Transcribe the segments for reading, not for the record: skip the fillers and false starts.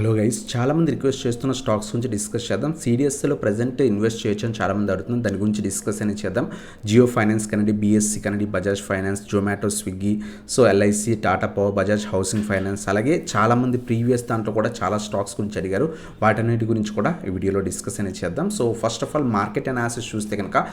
Hello guys, చాలామంది request చేస్తున్న stocks గురించి డిస్కస్ చేద్దాం. సిడిఎస్లో ప్రజెంట్ ఇన్వెస్ట్ చేయొచ్చు అని చాలామంది అడుగుతున్నారు. దాని గురించి డిస్కస్ అనేది చేద్దాం. జియో ఫైనాన్స్ కనండి, బిఎస్సి కనండి, Bajaj finance, Zomato, Swiggy, so LIC, Tata power, Bajaj housing finance, అలాగే చాలామంది ప్రీవియస్ దాంట్లో కూడా చాలా స్టాక్స్ గురించి అడిగారు. వాటన్నిటి గురించి కూడా ఈ వీడియోలో డిస్కస్ అనేది చేద్దాం. So first of all market analysis చూస్తే కనుక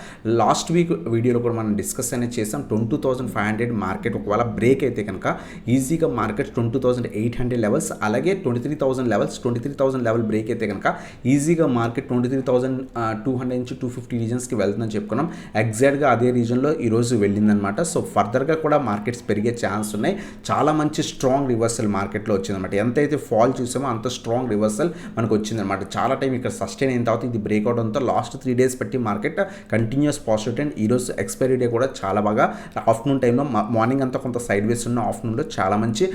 లాస్ట్ వీక్ వీడియోలో కూడా మనం డిస్కస్ అనేది చేసాం. 22,500 మార్కెట్ ఒకవేళ బ్రేక్ అయితే కనుక ఈజీగా మార్కెట్ 22,800 లెవెల్స్, అలాగే 23,000 లెవెల్స్, 23,000 లెవెల్ బ్రేక్ అయితే కనుక ఈజీగా మార్కెట్ 23,200 నుంచి 250 రీజన్స్కి వెళ్తుందని చెప్పుకున్నాం. ఎగ్జాక్ట్గా అదే రీజన్లో ఈరోజు వెళ్ళిందనమాట. సో ఫర్దర్గా కూడా మార్కెట్స్ పెరిగే ఛాన్స్ ఉన్నాయి. చాలా మంచి స్ట్రాంగ్ రివర్సల్ మార్కెట్లో వచ్చిందనమాట. ఎంతైతే ఫాల్ చూసామో అంత స్ట్రాంగ్ రివర్సల్ మనకు వచ్చిందనమాట. చాలా టైం ఇక్కడ సస్టైన్ అయిన తర్వాత ఇది బ్రేక్ అవుట్ అంతా లాస్ట్ 3 డేస్ బట్టి మార్కెట్ కంటిన్యూస్ పాజిటివ్ ట్రెండ్. ఈరోజు ఎక్స్పైరీ డే కూడా చాలా బాగా ఆఫ్టర్నూన్ టైంలో, మార్నింగ్ అంతా కొంత సైడ్ వేస్ ఉన్న, ఆఫ్టర్నూన్లో చాలా మంచి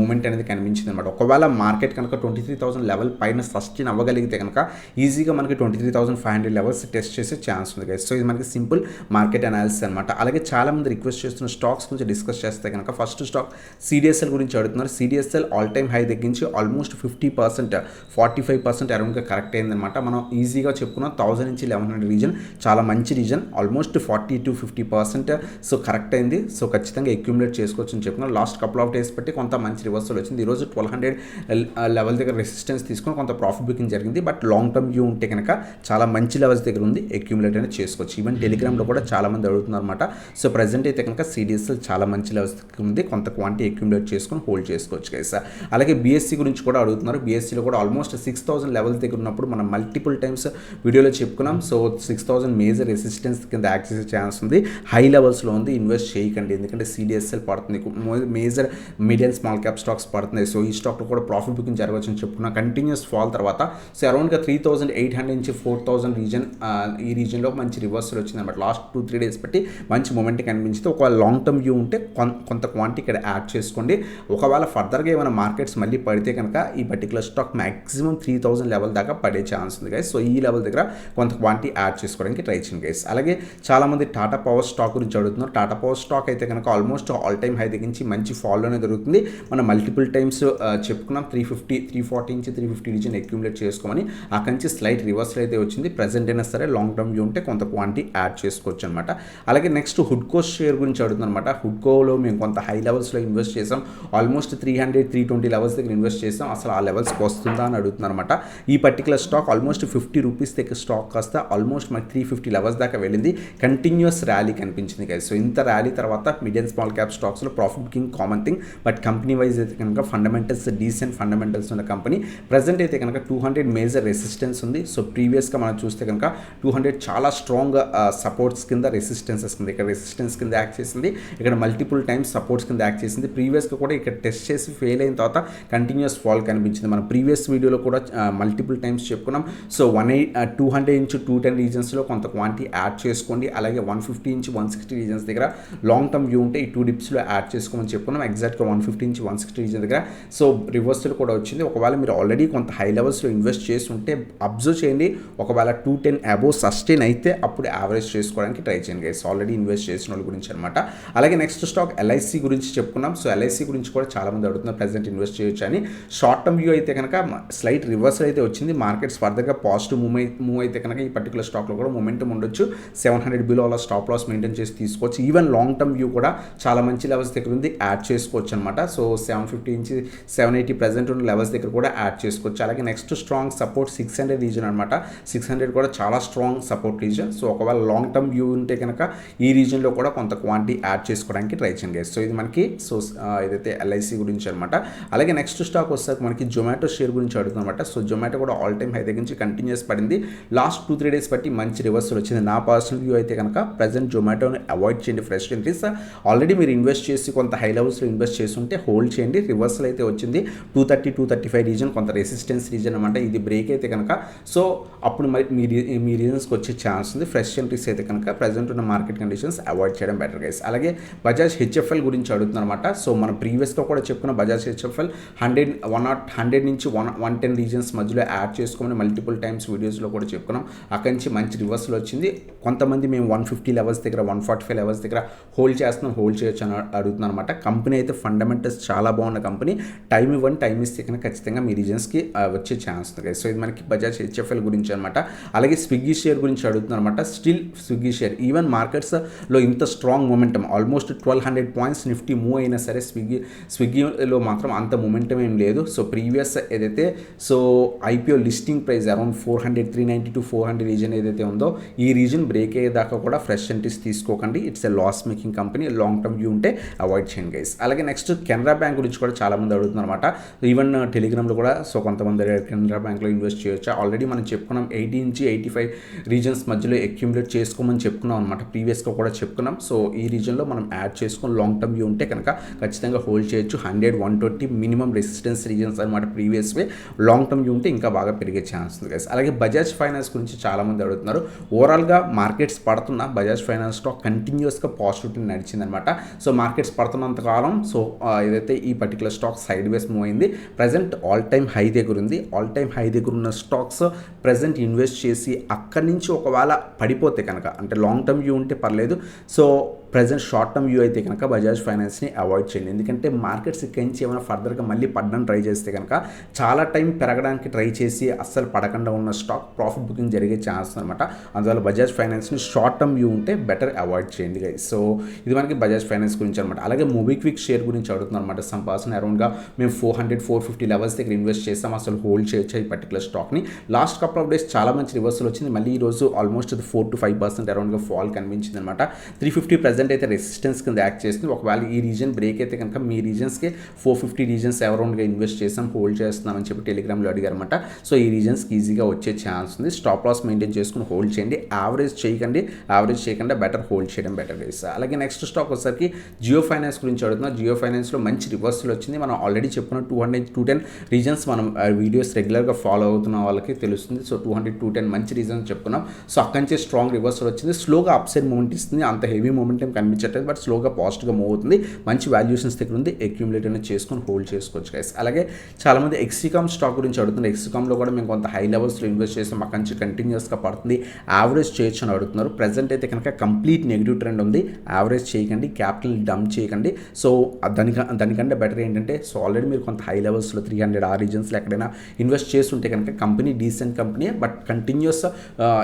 మూమెంట్ అనేది కనిపించింది అనమాట. ఒకవేళ మార్కెట్ కనుక 23,000 లెవెల్ పైన సస్టైన్ అవ్వగలిగితే కనుక ఈజీగా మనకి 23,500 లెవెల్స్ టెస్ట్ చేసే ఛాన్స్ ఉంది గైస్. సో ఇది మనకి సింపుల్ మార్కెట్ అనాలిసిస్ అనమాట. అలాగే చాలా మంది రిక్వెస్ట్ చేస్తున్న స్టాక్స్ గురించి డిస్కస్ చేస్తే కనుక ఫస్ట్ స్టాక్ సిడిఎస్ఎల్ గురించి అడుగుతున్నారు. సిడిఎస్ఎల్ ఆల్ టైమ్ హై తగ్గించి ఆల్మోస్ట్ 50%, 45% అరౌండ్గా కరెక్ట్ అయిందనమాట. మనం ఈజీగా చెప్పుకున్నాం 1000 నుంచి 1100 రీజన్ చాలా మంచి reason, almost 40 to 50% so correct అయింది. సో ఖచ్చితంగా అక్యూములేట్ చేసుకోవచ్చు అని చెప్పుకున్నాం. లాస్ట్ కపుల్ ఆఫ్ డేస్ బట్టి కొంత మంచి రివర్సల్ వచ్చింది. ఈరోజు 1200 లెవెల్ దగ్గర రెసిస్టెన్స్ తీసుకొని కొంత ప్రాఫిట్ బుకింగ్ జరిగింది. బట్ లాంగ్ టర్మ్ వ్యూ ఉంటే కనుక చాలా మంచి లెవెల్స్ దగ్గర ఉంది, అక్యూములేట్ అనేది చేసుకోవచ్చు. ఈవెన్ టెలిగ్రామ్లో కూడా చాలా మంది అడుగుతున్నారు అనమాట. సో ప్రజెంట్ అయితే కనుక సిడిఎస్ఎల్ చాలా మంచి లెవెల్స్ దగ్గర ఉంది, కొంత క్వాంటిటీ అక్యూములేట్ చేసుకొని హోల్డ్ చేసుకోవచ్చు గైస్. అలాగే బిఎస్సి గురించి కూడా అడుగుతున్నారు. బిఎస్సిలో కూడా ఆల్మోస్ట్ 6,000 లెవెల్స్ దగ్గర ఉన్నప్పుడు మనం మల్టిపుల్ టైమ్స్ వీడియోలో చెప్పుకున్నాం. సో 6,000 మేజర్ రెసిస్టెన్స్ కింద యాక్ట్ చేసే ఛాన్స్ ఉంది. హై లెవెల్స్లో ఉంది, ఇన్వెస్ట్ చేయకండి. ఎందుకంటే సిడిఎస్ఎల్ పడుతుంది, major medium small cap stocks పడుతున్నాయి. సో ఈ స్టాక్లో కూడా ప్రాఫిట్ బుకింగ్ జరగవచ్చు అని చెప్పుకున్నా. కంటిన్యూస్ ఫాల్ తర్వాత సో అరౌండ్గా 3,800 నుంచి 4,000 రీజన్, ఈ రీజన్లో మంచి రివర్సల్ వచ్చింది అనమాట. లాస్ట్ 2-3 డేస్ బట్టి మంచి మూమెంట్ కనిపించింది. ఒకవేళ లాంగ్ టర్మ్ వ్యూ ఉంటే కొంత క్వాంటిటీ ఇక్కడ యాడ్ చేసుకోండి. ఒకవేళ ఫర్దర్గా ఏమైనా మార్కెట్స్ మళ్ళీ పడితే కనుక ఈ పర్టికులర్ స్టాక్ మాక్సిమం 3,000 లెవెల్ దాకా పడే ఛాన్స్ ఉంది గైస్. సో ఈ లెవెల్ దగ్గర కొంత క్వాంటిటీ యాడ్ చేసుకోవడానికి ట్రై చేయండి గైస్. అలాగే చాలామంది టాటా పవర్ స్టాక్ గురించి అడుగుతున్నారు. టాటా పవర్ స్టాక్ అయితే కనుక ఆల్మోస్ట్ ఆల్ టైమ్ హై దగ్గరించి మంచి ఫాల్లోనే దొరుకుతుంది. మనం మల్టిపుల్ టైమ్స్ చెప్పుకున్నాం 350, 340 నుంచి 350 రీజన్ అక్యూములేట్ చేసుకోమని. అక్కడి నుంచి స్లైట్ రివర్సల్ అయితే వచ్చింది. ప్రజెంట్ అయినా సరే లాంగ్ టర్మ్ వ్యూ ఉంటే కొంత క్వాంటిటీ యాడ్ చేసుకోవచ్చు అనమాట. అలాగే నెక్స్ట్ హుడ్కో షేర్ గురించి అడుగుతుంది అనమాట. హుడ్కోలో మేము కొంత హై లెవెల్స్లో ఇన్వెస్ట్ చేసాం. ఆల్మోస్ట్ 300, 320 లెవెల్స్ దగ్గర ఇన్వెస్ట్ చేసాం. అసలు ఆ లెవెల్స్కి వస్తుందా అని అడుగుతున్నారు అనమాట. ఈ పర్టికులర్ స్టాక్ ఆల్మోస్ట్ 50 రూపీస్ దగ్గర స్టాక్ కాస్త ఆల్మోస్ట్ మనకి 350 లెవెల్స్ దాకా వెళ్ళింది. కంటిన్యూస్ ర్యాలీ కనిపించింది గైస్. సో ఇంత ర్యాలీ తర్వాత మీడియం స్మాల్ క్యాప్ స్టాక్స్లో profit booking common thing. But company wise అయితే కనుక ఫండమెంటల్స్, డీసెంట్ ఫండమెంటల్స్ ఉన్న కంపెనీ. ప్రజెంట్ అయితే కనుక 200 మేజర్ రెసిస్టెన్స్ ఉంది. సో ప్రీవియస్గా మనం చూస్తే కనుక 200 చాలా స్ట్రాంగ్ సపోర్ట్స్ కింద, రెసిస్టెన్సెస్ కింద, ఇక్కడ రెసిస్టెన్స్ కింద యాక్ట్ చేసింది, ఇక్కడ మల్టిపుల్ టైమ్స్ సపోర్ట్స్ కింద యాక్ట్ చేసింది. ప్రీవియస్గా కూడా ఇక్కడ టెస్ట్ చేసి ఫెయిల్ అయిన తర్వాత కంటిన్యూస్ ఫాల్ కనిపించింది. మనం ప్రీవియస్ వీడియోలో కూడా మల్టిపుల్ టైమ్స్ చెప్పుకున్నాం. సో 200 నుంచి 210 రీజన్స్లో కొంత క్వాంటిటీ యాడ్ చేసుకోండి. అలాగే 150 నుంచి 160 రీజన్స్ దగ్గర లాంగ్ టర్మ్ వ్యూ ఉంటే ఈ 2 డిప్స్లో యాడ్ చేసుకోమని చెప్పుకున్నాం. ఎగ్జాక్ట్గా 150 నుంచి 160 రీజన్ దగ్గర సో రివర్సల్ కూడా వచ్చింది. ఒకవేళ మీరు ఆల్రెడీ కొంత హై లెవెల్స్లో ఇన్వెస్ట్ చేసి ఉంటే అబ్జర్వ్ చేయండి. ఒకవేళ 210 అబోవ్ సస్టైన్ అయితే అప్పుడు యావరేజ్ చేసుకోవడానికి ట్రై చేయండి గైస్, ఆల్రెడీ ఇన్వెస్ట్ చేసిన వాళ్ళ గురించి అనమాట. అలాగే నెక్స్ట్ స్టాక్ ఎల్ఐసి గురించి చెప్పుకున్నాం. సో ఎల్ఐసి గురించి కూడా చాలా మంది అడుగుతున్నారు ప్రజెంట్ ఇన్వెస్ట్ చేయొచ్చు అని. షార్ట్ టర్మ్ వ్యూ అయితే కనుక స్లైట్ రివర్సల్ అయితే వచ్చింది. మార్కెట్స్ ఫర్దర్గా పాజిటివ్ మూవ్ అయితే కనుక ఈ పర్టికులర్ స్టాక్లో కూడా మొమెంటం ఉండొచ్చు. 700 బిలో అలా స్టాప్ లాస్ మెయింటైన్ చేసి తీసుకోవచ్చు. ఈవెన్ లాంగ్ టర్మ్ వ్యూ కూడా చాలా మంచి లెవెల్స్ దగ్గర ఉంది, యాడ్ చేసుకోవచ్చు అనమాట. సో 750 నుంచి 780 ప్రజెంట్ ఉన్న లెవెల్స్ దగ్గర కూడా యాడ్ చేసుకోవచ్చు. అలాగే నెక్స్ట్ స్ట్రాంగ్ సపోర్ట్ 600 రీజన్ అనమాట. 600 కూడా చాలా స్ట్రాంగ్ సపోర్ట్ రీజన్. సో ఒకవేళ లాంగ్ టర్మ్ వ్యూ ఉంటే కనుక ఈ రీజన్లో కూడా కొంత క్వాంటిటీ యాడ్ చేసుకోవడానికి ట్రై చేయండి. సో ఇది మనకి ఇదైతే ఎల్ఐసి గురించి అనమాట. అలాగే నెక్స్ట్ స్టాక్ వస్తే మనకి జొమాటో షేర్ గురించి అడుగుతుందన్నమాట. సో జొమాటో కూడా ఆల్ టైమ్ హై దగ్గర నుంచి కంటిన్యూస్ పడింది. లాస్ట్ 2-3 డేస్ బట్టి మంచి రివర్సల్ వచ్చింది. నా పర్సనల్ వ్యూ అయితే కనుక ప్రజెంట్ జొమాటోని అవాయిడ్ చేయండి. ఫ్రెష్ ఎంట్రీస్ ఆల్రెడీ మీరు ఇన్వెస్ట్ చేసి కొంత హై లెవెల్స్లో ఇన్వెస్ట్ చేసి ఉంటే హోల్డ్ చేయండి. రివర్సల్ అయితే వచ్చింది 230, 235 రీజన్, కొంత రెసిస్టెన్స్ రీజన్ అనమాట. ఇది బ్రేక్ అయితే కనుక సో అప్పుడు మరి మీ రీజన్స్కి వచ్చే ఛాన్స్ ఉంది. ఫ్రెష్ ఎంట్రీస్ అయితే కనుక ప్రజెంట్ ఉన్న మార్కెట్ కండిషన్స్ అవాయిడ్ చేయడం బెటర్ గైస్. అలాగే బజాజ్ హెచ్ఎఫ్ఎల్ గురించి అడుగుతున్నమాట. సో మనం ప్రీవియస్గా కూడా చెప్పుకున్న బజాజ్ హెచ్ఎఫ్ఎల్ 100 నుంచి 110 రీజన్స్ మధ్యలో యాడ్ చేసుకోమని మల్టిపుల్ టైమ్స్ వీడియోస్లో కూడా చెప్పుకున్నాం. అక్కడి నుంచి మంచి రివర్సల్ వచ్చింది. కొంతమంది మేము 150 లెవెల్స్ దగ్గర, 145 లెవెల్స్ దగ్గర హోల్డ్ చేస్తున్నాం, హోల్డ్ చేయొచ్చు అని అడుగుతున్నాను అనమాట. కంపెనీ అయితే ఫండమెంటల్స్ చాలా బాగున్న కంపెనీ. టైం ఇవ్వండి, టైం ఇస్తే కనుక ఖచ్చితంగా మీ రీజన్స్కి వచ్చే ఛాన్స్ ఉంది గైస్. సో ఇది మనకి బజాజ్ హెచ్ఎఫ్ఎల్ గురించి అనమాట. అలాగే స్విగ్గీ షేర్ గురించి అడుగుతున్నారు అనమాట. స్టిల్ స్విగ్గీ షేర్ ఈవెన్ మార్కెట్స్లో ఇంత strong momentum almost 1200 points Nifty move అయినా సరే స్విగ్గీలో మాత్రం అంత మొమెంటం ఏం లేదు. సో ప్రీవియస్ ఏదైతే so IPO listing price around 390 to 400 region ఏదైతే ఉందో ఈ రీజన్ బ్రేక్ అయ్యేదాకా కూడా ఫ్రెష్ ఎంట్రీస్ తీసుకోకండి. It's a loss making company. Long term view ఉంటే అవాయిడ్ చేయండి గైస్. అలాగే నెక్స్ట్ కెనరా బ్యాంక్ గురించి కూడా చాలా మంది అడుగుతున్నారు అనమాట. ఈవెన్ టెలిగ్రామ్లో కూడా సో కొంతమంది కెనరా బ్యాంక్లో ఇన్వెస్ట్ చేయొచ్చు. ఆల్రెడీ మనం చెప్పుకున్నాం 80 నుంచి 85 రీజన్స్ మధ్యలో అక్యుములేట్ చేసుకోమని చెప్పుకున్నాం అనమాట. ప్రీవియస్గా కూడా చెప్పుకున్నాం. సో ఈ రీజన్లో మనం యాడ్ చేసుకొని లాంగ్ టర్మ్ వ్యూ ఉంటే కనుక ఖచ్చితంగా హోల్డ్ చేయొచ్చు. 100, 120 మినిమం రెసిస్టెన్స్ రీజన్స్ అనమాట. ప్రీవియస్ వే లాంగ్ టర్మ్ వ్యూ ఉంటే ఇంకా బాగా పెరిగే ఛాన్స్ ఉంది గైస్. అలాగే బజాజ్ ఫైనాన్స్ గురించి చాలామంది అడుగుతున్నారు. ఓవరాల్గా మార్కెట్స్ పడుతున్న బజాజ్ ఫైనాన్స్ స్టాక్ కంటిన్యూస్గా పాజిటివిటీ నడిచిందనమాట. సో మార్కెట్స్ పడుతున్నంత కాలం సో ఏదైతే ఈ పర్టికులర్ స్టాక్ సైడ్ వేస్ మూవ్ అయింది. ప్రజెంట్ ఆల్ టైమ్ హై దగ్గర ఉంది. ఆల్ టైమ్ హై దగ్గర ఉన్న స్టాక్స్ ప్రజెంట్ ఇన్వెస్ట్ చేసి అక్కడి నుంచి ఒకవేళ పడిపోతే కనుక అంటే లాంగ్ టర్మ్ వ్యూ ఉంటే పర్లేదు. So present short term view అయితే కనుక బజాజ్ ఫైనాన్స్ని అవాయిడ్ చేయండి. ఎందుకంటే మార్కెట్స్ ఇక్కడి నుంచి ఏమైనా ఫర్దర్గా మళ్ళీ పడడానికి ట్రై చేస్తే కనుక చాలా టైం పెరగడానికి ట్రై చేసి అస్సలు పడకుండా ఉన్న స్టాక్ ప్రాఫిట్ బుకింగ్ జరిగే ఛాన్స్ అనమాట. అందువల్ల బజాజ్ ఫైనాన్స్ని షార్ట్ టర్మ్ వ్యూ ఉంటే బెటర్ అవాయిడ్ చేయండి గైస్. సో ఇది మనకి బజాజ్ ఫైనాన్స్ గురించి అనమాట. అలాగే మోబిక్విక్ షేర్ గురించి అడుగుతున్నాం అనమాట. సమ్ పర్సన్ అరౌండ్గా మేము 400, 450 లెవెల్స్ దగ్గర ఇన్వెస్ట్ చేస్తాం. అసలు హోల్డ్ చేయొచ్చు ఈ పర్టికులర్ స్టాక్ని. లాస్ట్ కపుల్ ఆఫ్ డేస్ చాలా మంచి రివర్సల్ వచ్చింది. మళ్ళీ ఈ రోజు ఆల్మోస్ట్ 4 to 5% అరౌండ్గా ఫాల్ కనిపించింది అనమాట. 350 ప్రజెంట్ అయితే రెసిస్టెన్స్ కింద యాక్ట్ చేస్తుంది. ఒకవేళ ఈ రీజన్ బ్రేక్ అయితే కనుక మీ రీజన్స్కి 450 రీజన్స్ అరౌండ్గా ఇన్వెస్ట్ చేస్తాం, హోల్డ్ చేస్తున్నామని చెప్పి టెలిగ్రామ్లో అడిగారన్నమాట. సో ఈ రీజన్స్కి ఈజీగా వచ్చే ఛాన్స్ ఉంది. స్టాప్ లాస్ మెయింటైన్ చేసుకుని హోల్డ్ చేయండి. యావరేజ్ చేయకుండా బెటర్ హోల్డ్ చేయడం బెటర్ గైస్. అలాగే నెక్స్ట్ స్టాక్ వచ్చేసరికి జియో ఫైనాన్స్ గురించి అడుగుతున్నాం. జియో ఫైనాన్స్లో మంచి రివర్సల్ వచ్చింది. మనం ఆల్రెడీ చెప్పుకున్న 200, 210 రీజన్స్ మనం వీడియోస్ రెగ్యులర్గా ఫాలో అవుతున్న వాళ్ళకి తెలుస్తుంది. సో 200, 210 మంచి రీజన్స్ చెప్పుకున్నాం. సో అక్కడి నుంచి స్ట్రాంగ్ రివర్సల్ వచ్చింది. స్లోగా అప్ సైడ్ మూమెంట్ ఇస్తుంది. అంత హెవీ మూమెంట్ ఏం కనిపించట్లేదు, బట్ స్లోగా పాజిటివ్గా మూవ్ అవుతుంది. మంచి వాల్యుయేషన్స్ దగ్గర ఉంది. అక్యూములేట్ అనేది చేసుకొని హోల్డ్ చేసుకోవచ్చు గైస్. అలాగే చాలామంది ఎక్సికామ్ స్టాక్ గురించి అడుగుతున్నారు. ఎక్సికామ్లో కూడా మేము కొంత హై లెవెల్స్లో ఇన్వెస్ట్ చేస్తాం, అక్కడి నుంచి కంటిన్యూస్గా పడుతుంది, యావరేజ్ చేయొచ్చు అని అడుగుతున్నారు. ప్రజెంట్ అయితే కనుక కంప్లీట్ నెగిటివ్ ట్రెండ్ ఉంది. యావరేజ్ చేయకండి, క్యాపిటల్ డంప్ చేయకండి. సో దానికంటే బెటర్ ఏంటంటే సో ఆల్రెడీ మీరు కొంత హై లెవెల్స్లో 300 ఆ రీజన్స్లో ఎక్కడైనా ఇన్వెస్ట్ చేస్తుంటే కనుక company decent company, but continuous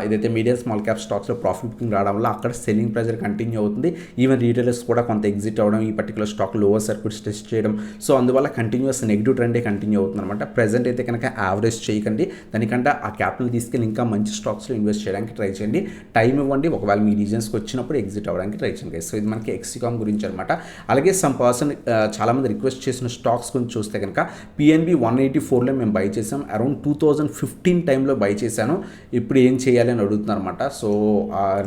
ఏదైతే మీడియం స్మాల్ క్యాప్ స్టాక్స్లో ప్రాఫిట్ బుకింగ్ రావడం వల్ల అక్కడ సెల్లింగ్ ప్రెజర్ కంటిన్యూ అవుతుంది. ఈవెన్ రీటైలర్స్ కూడా కొంత ఎగ్జిట్ అవ్వడం, ఈ particular stock lower circuits test చేయడం. సో అందువల్ల కంటిన్యూస్ నెగిటివ్ ట్రెండే కంటిన్యూ అవుతుంది అనమాట. ప్రెజెంట్ అయితే కనుక యావరేజ్ చేయకండి. దానికంటే ఆ క్యాపిటల్ తీసుకెళ్ళి ఇంకా మంచి స్టాక్స్లో ఇన్వెస్ట్ చేయడానికి ట్రై చేయండి. టైం ఇవ్వండి. ఒకవేళ మీ రీజన్స్కి వచ్చినప్పుడు ఎగ్జిట్ అవ్వడానికి ట్రై చేయండి. సో ఇది మనకి ఎక్సికామ్ గురించి అనమాట. అలాగే సమ్ పర్సన్ చాలామంది రిక్వెస్ట్ చేసిన స్టాక్స్ గురించి చూస్తే కనుక పిఎన్బి 184లో మేము బై చేసాం. అరౌండ్ 2015 టైంలో బై చేశాను. ఇప్పుడు ఏం చేయాలి అని అడుగుతున్నారు అనమాట. సో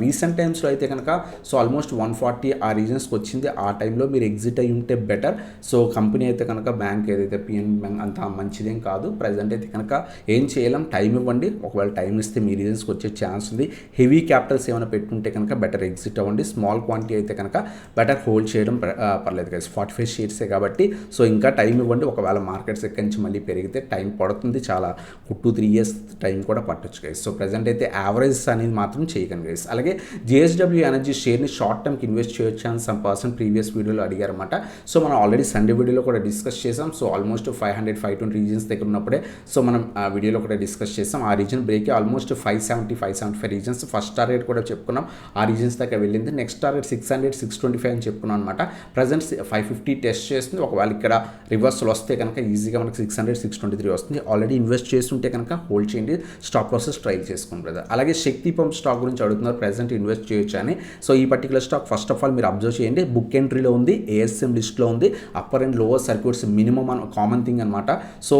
రీసెంట్ టైమ్స్లో అయితే కనుక సో ఆల్మోస్ట్ 140 ఆ రీజన్స్కి వచ్చింది. ఆ టైంలో మీరు ఎగ్జిట్ అయ్యి ఉంటే బెటర్. సో కంపెనీ అయితే కనుక బ్యాంక్ ఏదైతే పిఎన్బి బ్యాంక్ అంత మంచిదేం కాదు. ప్రజెంట్ అయితే కనుక ఏం చేయలేం. టైం ఇవ్వండి. ఒకవేళ టైం ఇస్తే మీ రీజన్స్కి వచ్చే ఛాన్స్ ఉంది. హెవీ క్యాపిటల్స్ ఏమైనా పెట్టుకుంటే కనుక బెటర్ ఎగ్జిట్ అవ్వండి. స్మాల్ క్వాంటిటీ అయితే కనుక బెటర్ హోల్డ్ చేయడం పర్లేదు కదా. 45 షేర్సే కాబట్టి సో ఇంకా టైం ఇవ్వండి. ఒకవేళ మార్కెట్స్ ఎక్కడి నుంచి మళ్ళీ పెరిగితే టైం పడుతుంది. చాలా 2-3 ఇయర్స్ టైం కూడా పట్టొచ్చు గైస్. సో ప్రజెంట్ అయితే యావరేజ్ అనేది మాత్రం చేయకండి గైస్. అలాగే జేఎస్డబ్ల్యూ ఎనర్జీ షేర్ని షార్ట్ టర్మ్కి ఇన్వెస్ట్ చేయొచ్చు అని సమ్ పర్సన్ ప్రీవియస్ వీడియోలో అడిగారన్నమాట. సో మనం ఆల్రెడీ సండే వీడియోలో కూడా డిస్కస్ చేసాం. సో ఆల్మోస్ట్ 500, 520 రీజన్స్ దగ్గర ఉన్నప్పుడే సో మనం ఆ వీడియోలో కూడా డిస్కస్ చేసాం. ఆ reason break almost 570, 575 reasons. First target కూడా చెప్పుకున్నాం. ఆ రీజన్స్ దాకా వెళ్ళింది. నెక్స్ట్ టార్గెట్ 600, 625 అని చెప్పుకున్నాం అనమాట. ప్రజెంట్ 550 టెస్ట్ చేస్తుంది. ఒకవేళ ఇక్కడ రివర్సల్ వస్తే కనుక ఈజీగా మనకి 600, 623 వస్తుంది. ఆల్రెడీ ఇన్వెస్ట్ చేస్తుంటే కనుక హోల్డ్ చేయండి. స్టాప్ ప్రాసెస్ ట్రై చేసుకోండి బ్రదర్. అలాగే శక్తి పంప్ స్టాక్ గురించి అడుగుతున్నారు. ప్రజెంట్ ఇన్వెస్ట్ చేయొచ్చు అని. సో ఈ particular stock first of all మీరు అబ్జర్వ్ చేయండి. బుక్ ఎంట్రీలో ఉంది, ఏఎస్ఎం లిస్ట్లో ఉంది. Upper and lower circuits minimum common thing అనమాట. సో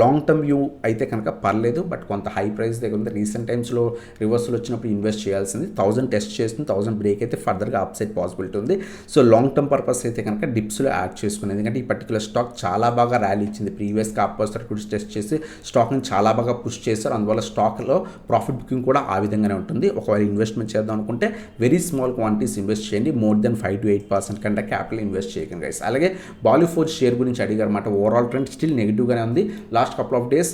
లాంగ్ టర్మ్ వ్యూ అయితే కనుక పర్లేదు, బట్ కొంత హై ప్రైస్ దగ్గర ఉంది. రీసెంట్ టైమ్స్లో రివర్సల్ వచ్చినప్పుడు ఇన్వెస్ట్ చేయాల్సింది. 1000 టెస్ట్ చేస్తుంది. 1000 బ్రేక్ అయితే ఫర్దర్గా అప్ సైడ్ పాసిబిలిటీ ఉంది. సో లాంగ్ టర్మ్ పర్పస్ అయితే కనుక డిప్స్లో యాడ్ చేసుకుని, ఎందుకంటే ఈ పర్టికులర్ స్టాక్ చాలా బాగా ర్యాలీ ఇచ్చింది. ప్రీవియస్గా అప్పర్ సర్క్యూట్స్ టెస్ట్ చేసి స్టాక్ని చాలా బాగా పుష్ చేశారు. అందువల్ల స్టాక్లో ప్రాఫిట్ బుకింగ్ కూడా ఆ విధంగానే ఉంటుంది. ఒకవేళ ఇన్వెస్ట్మెంట్ చేద్దాం అనుకుంటే very small quantities invest invest చేయండి. మోర్ దెన్ 5 to 8% కంటే క్యాపిటల్ ఇన్వెస్ట్ చేయకండి గైస్. అలాగే బాలీఫోర్జ్ షేర్ గురించి అడిగారు అనమాట. ఓవరాల్ ట్రెండ్ స్టిల్ నెగిటివ్గానే ఉంది. లాస్ట్ కపుల్ ఆఫ్ డేస్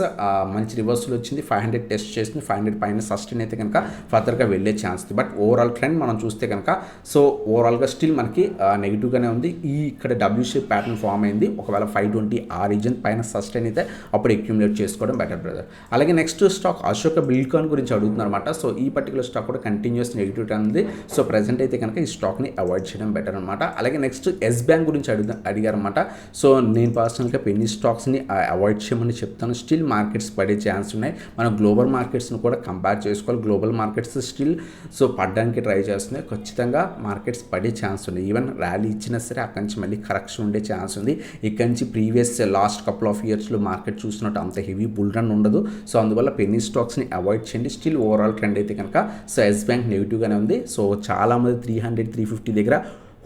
మంచి రివర్సల్ వచ్చింది. 500 టెస్ట్ చేసింది. 500 పైన సస్టైన్ అయితే కనుక ఫర్దర్గా వెళ్ళే ఛాన్స్ ఉంది. బట్ ఓవరాల్ ట్రెండ్ మనం చూస్తే కనుక సో ఓవరాల్గా స్టిల్ మనకి నెగిటివ్గానే ఉంది. ఇక్కడ డబ్ల్యూ షేప్ ప్యాటర్న్ ఫామ్ అయింది. ఒకవేళ 520 ఆ రీజన్ పైన సస్టైన్ అయితే అప్పుడు అక్యుములేట్ చేసుకోవడం బెటర్ బ్రదర్. అలాగే నెక్స్ట్ స్టాక్ అశోక బిల్డ్కాన్ గురించి అడుగుతున్నారు అనమాట. సో ఈ పర్టికులర్ స్టాక్ కూడా కంటిన్యూస్ నెగిటివ్ ట్రెండ్ ఉంది. సో ప్రెసెంట్ అయితే కనుక ఈ స్టాక్ని అవాయిడ్ చేయడం బెటర్ అనమాట. అలాగే నెక్స్ట్ ఎస్ బ్యాంక్ గురించి అడిగారనమాట. సో నేను పర్సనల్గా పెన్నీ స్టాక్స్ని అవాయిడ్ చేయమని చెప్తాను. స్టిల్ మార్కెట్స్ పడే ఛాన్స్ ఉన్నాయి. మనం గ్లోబల్ మార్కెట్స్ని కూడా కంపేర్ చేసుకోవాలి. గ్లోబల్ మార్కెట్స్ స్టిల్ సో పడడానికి ట్రై చేస్తున్నాయి. ఖచ్చితంగా మార్కెట్స్ పడే ఛాన్స్ ఉంది. ఈవెన్ ర్యాలీ ఇచ్చినా సరే అక్కడి నుంచి మళ్ళీ కరెక్షన్ ఉండే ఛాన్స్ ఉంది. ఇక్కడి నుంచి ప్రీవియస్ లాస్ట్ కపుల్ ఆఫ్ ఇయర్స్లో మార్కెట్ చూసినట్టు అంత హెవీ బుల్ రన్ ఉండదు. సో అందువల్ల పెన్నీ స్టాక్స్ని అవాయిడ్ చేయండి. స్టిల్ ఓవరాల్ ట్రెండ్ అయితే కనుక సో ఎస్ బ్యాంక్ నెగిటివ్గానే ఉంది. సో చాలామంది 300-350 దగ్గర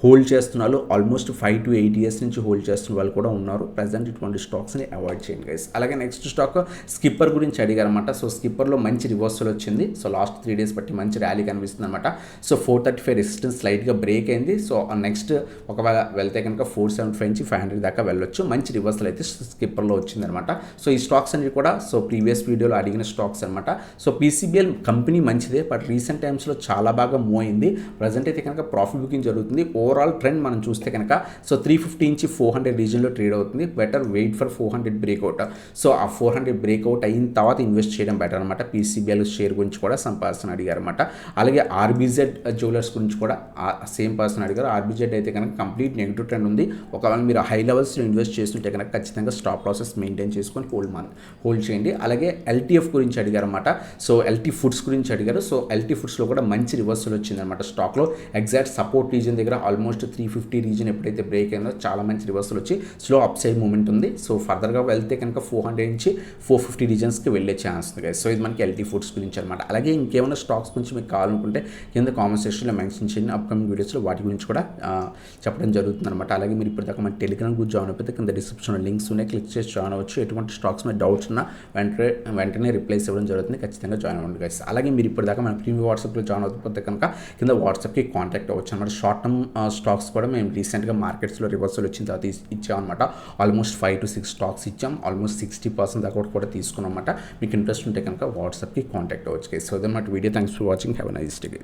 హోల్డ్ చేస్తున్నారు. ఆల్మోస్ట్ 5 to 8 ఇయర్స్ నుంచి హోల్డ్ చేస్తున్న వాళ్ళు కూడా ఉన్నారు. ప్రజెంట్ ఇటువంటి స్టాక్స్ని అవాయిడ్ చేయండి గైస్. అలాగే నెక్స్ట్ స్టాక్ స్కిప్పర్ గురించి అడిగారనమాట. సో స్కిప్పర్లో మంచి రివర్సల్ వచ్చింది. సో లాస్ట్ 3 days బట్టి మంచి ర్యాలీ కనిపిస్తుంది అనమాట. సో 435 రెసిస్టెన్స్ స్లైట్గా బ్రేక్ అయింది. సో నెక్స్ట్ ఒకవేళ వెళ్తే కనుక 475 నుంచి 500 దాకా వెళ్ళొచ్చు. మంచి రివర్సల్ అయితే స్కిప్పర్లో వచ్చిందనమాట. సో ఈ స్టాక్స్ అన్ని కూడా సో ప్రీవియస్ వీడియోలో అడిగిన స్టాక్స్ అనమాట. సో పీసీబీఎల్ కంపెనీ మంచిదే, బట్ రీసెంట్ టైమ్స్లో చాలా బాగా మూవ్ అయింది. ప్రజెంట్ అయితే కనుక ప్రాఫిట్ బుకింగ్ జరుగుతుంది. ఓవరాల్ ట్రెండ్ మనం చూస్తే కనుక సో 350 నుంచి 400 రీజన్లో ట్రేడ్ అవుతుంది. Better wait for 400 breakout. So ఆ 400 బ్రేక్అవుట్ అయిన తర్వాత ఇన్వెస్ట్ చేయడం బెటర్ అనమాట. పీసీబీఎల్ షేర్ గురించి కూడా సమ్ పర్సన్ అడిగారు అనమాట. అలాగే ఆర్బీజెడ్ జ్యువెలర్స్ గురించి కూడా సేమ్ పర్సన్ అడిగారు. ఆర్బీజెడ్ అయితే కనుక కంప్లీట్ నెగిటివ్ ట్రెండ్ ఉంది. ఒకవేళ మీరు హై లెవెల్స్లో ఇన్వెస్ట్ చేస్తుంటే కనుక ఖచ్చితంగా స్టాప్ ప్రాసెస్ మెయింటైన్ చేసుకొని హోల్డ్ చేయండి. అలాగే ఎల్టీఎఫ్ గురించి అడిగారు అనమాట. సో ఎల్టీ ఫుడ్స్ గురించి అడిగారు. సో ఎల్టీ ఫుడ్స్లో కూడా మంచి రివర్సల్ వచ్చిందనమాట. స్టాక్లో ఎగ్జాక్ట్ సపోర్ట్ రీజన్ దగ్గర ఆల్మోస్ట్ 350 రీజన్ ఎప్పుడైతే బ్రేక్ అయిందో చాలా మంచి రివర్సల్ వచ్చి స్లో అప్ సైడ్ మూమెంట్ ఉంది. సో ఫర్దర్గా వెళ్తే కనుక 400 నుంచి 450 రీజన్స్కి వెళ్ళే ఛాన్స్ ఉంది. సో ఇది మనకి ఎల్టీ ఫుడ్స్ గురించి అనమాట. అలాగే ఇంకేమైనా స్టాక్స్ గురించి మీకు కావాలనుకుంటే కింద కామెంట్ సెక్షన్లో మెన్షన్ చేయండి. అప్కమింగ్ వీడియోస్లో వాటి గురించి కూడా చెప్పడం జరుగుతుంది అనమాట. అలాగే మీరు ఇప్పుడు దాకా మన టెలిగ్రామ్ గురించి జాయిన్ అయిపోతే కింద డిస్క్రిప్షన్లో లింక్స్ ఉన్నాయి, క్లిక్ చేసి జాయిన్ అవ్వచ్చు. ఎటువంటి స్టాక్స్ మీద డౌట్స్ ఉన్నా వెంటనే రిప్లైస్ ఇవ్వడం జరుగుతుంది. ఖచ్చితంగా జాయిన్ అవ్వండి గైస్. అలాగే మీరు ఇప్పుడు దాకా మన ప్రీమియం వాట్సాప్లో జాయిన్ అవుతుంటే కనుక కింద వాట్సాప్కి కాంటాక్ట్ అవ్వచ్చు అనమాట. షార్ట్ టర్మ్ స్టాక్స్ కూడా మేము రీసెంట్గా మార్కెట్స్లో రివర్సల్ వచ్చిన తర్వాత ఇచ్చామన్నమాట. ఆల్మోస్ట్ 5 to 6 స్టాక్స్ ఇచ్చాం. ఆల్మోస్ట్ 60% దాకా కూడా తీసుకున్నాం అన్నమాట. మీకు ఇంట్రెస్ట్ ఉంటే కనుక వాట్సాప్కి కాంటాక్ట్ అవ్వచ్చు. So that video thanks for watching. Have a nice day.